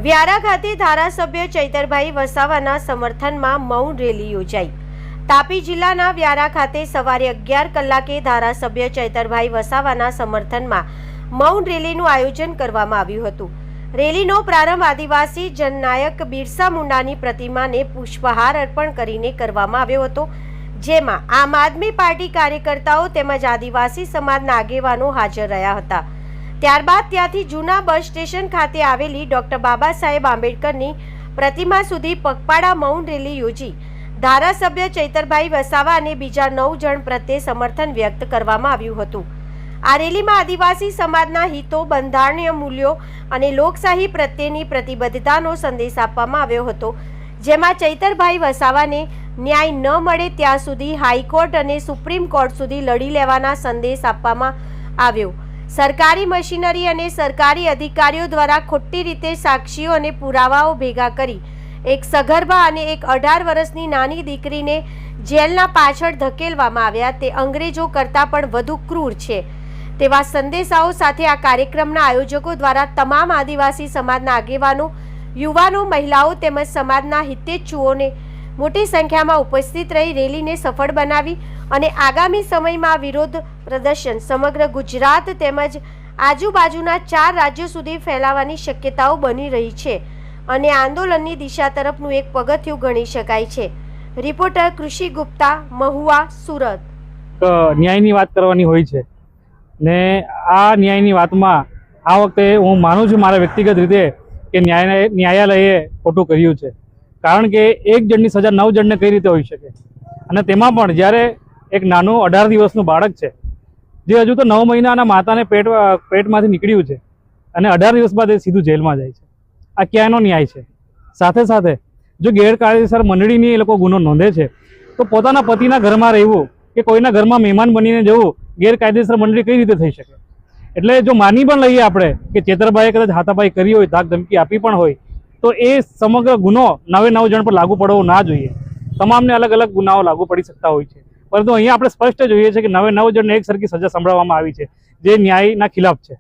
વ્યારા ખાતે ધારાસભ્ય ચૈતરભાઈ વસાવાના સમર્થનમાં મૌન રેલી યોજાઈ। તાપી જિલ્લાના વ્યારા ખાતે સવારે 11 કલાકે ધારાસભ્ય ચૈતરભાઈ વસાવાના સમર્થનમાં મૌન રેલીનું આયોજન કરવામાં આવ્યું હતું। રેલીનો પ્રારંભ આદિવાસી જનનાયક બિરસા મુંડાની પ્રતિમાને પુષ્પહાર અર્પણ કરીને કરવામાં આવ્યો હતો, જેમાં આમ આદમી પાર્ટી કાર્યકર્તાઓ તેમજ આદિવાસી સમાજના આગેવાનો હાજર રહ્યા હતા। ત્યારબાદ ત્યાંથી જૂના બસ સ્ટેશન ખાતે આવેલી ડોક્ટર બાબા સાહેબ આંબેડકરની પ્રતિમા સુધી પગપાળા મૌન રેલી યોજી ધારાસભ્ય ચૈતરભાઈ વસાવા અને બીજા 9 જણ પ્રત્યે સમર્થન વ્યક્ત કરવામાં આવ્યું હતું। આ રેલીમાં આદિવાસી સમાજના હિતો, બંધારણીય મૂલ્યો અને લોકશાહી પ્રત્યેની પ્રતિબદ્ધતાનો સંદેશ આપવામાં આવ્યો હતો, જેમાં ચૈતરભાઈ વસાવાને ન્યાય ન મળે ત્યાં સુધી હાઈકોર્ટ અને સુપ્રીમ કોર્ટ સુધી લડી લેવાના સંદેશ આપવામાં આવ્યો। સરકારી મશીનરી અને સરકારી અધિકારીઓ દ્વારા ખોટી રીતે સાક્ષીઓ અને પુરાવાઓ ભેગા કરી એક સગર્ભા અને એક 18 વર્ષની નાની દીકરીને જેલના પાછળ ધકેલવામાં આવ્યા તે અંગ્રેજો કરતાં પણ વધુ ક્રૂર છે તેવા સંદેશાઓ સાથે આ કાર્યક્રમના આયોજકો દ્વારા તમામ આદિવાસી સમાજના આગેવાનો, યુવાનો, મહિલાઓ તેમજ સમાજના હિતેચ્છુઓને મોટી સંખ્યામાં ઉપસ્થિત રહી રેલીને સફળ બનાવી અને આગામી સમયમાં વિરોધ પ્રદર્શન સમગ્ર ગુજરાત તેમજ આજુબાજુના 4 રાજ્યો સુધી ફેલાવાની શક્યતાઓ બની રહી છે અને આંદોલનની દિશા તરફનું એક પગથિયું ગણી શકાય છે। રિપોર્ટર કૃષિ ગુપ્તા, મહુવા, સુરત। ન્યાયની વાત કરવાની હોય છે ને આ ન્યાયની વાતમાં આ વખતે હું માનું છું મારા વ્યક્તિગત રીતે કે ન્યાયાલયે ખોટું કર્યું છે, કારણ કે એક જણની સજા 9 જણને કઈ રીતે હોઈ શકે, અને તેમાં પણ જ્યારે એક નાનું 18 દિવસનું બાળક છે જે હજુ તો 9 મહિનાના માતાને પેટમાંથી નીકળ્યું છે અને 18 દિવસ બાદ એ સીધું જેલમાં જાય છે, આ ક્યાંનો ન્યાય છે? સાથે સાથે જો ગેરકાયદેસર મંડળીની એ લોકો ગુનો નોંધે છે તો પોતાના પતિના ઘરમાં રહેવું કે કોઈના ઘરમાં મહેમાન બનીને જવું ગેરકાયદેસર મંડળી કઈ રીતે થઈ શકે? એટલે જો માની પણ લઈએ આપણે કે ચેતરભાઈએ કદાચ હાથાપાઈ કરી હોય, ધાક ધમકી આપી પણ હોય, તો એ સમગ્ર ગુનો 9 જણ પર લાગુ પડવો ના જોઈએ। તમામને અલગ અલગ ગુનાઓ લાગુ પડી શકતા હોય છે, પરંતુ અહીંયા આપણે સ્પષ્ટ જોઈએ છે કે 9 જણને એક સરખી સજા સંભળાવવામાં આવી છે, જે ન્યાયના ખિલાફ છે।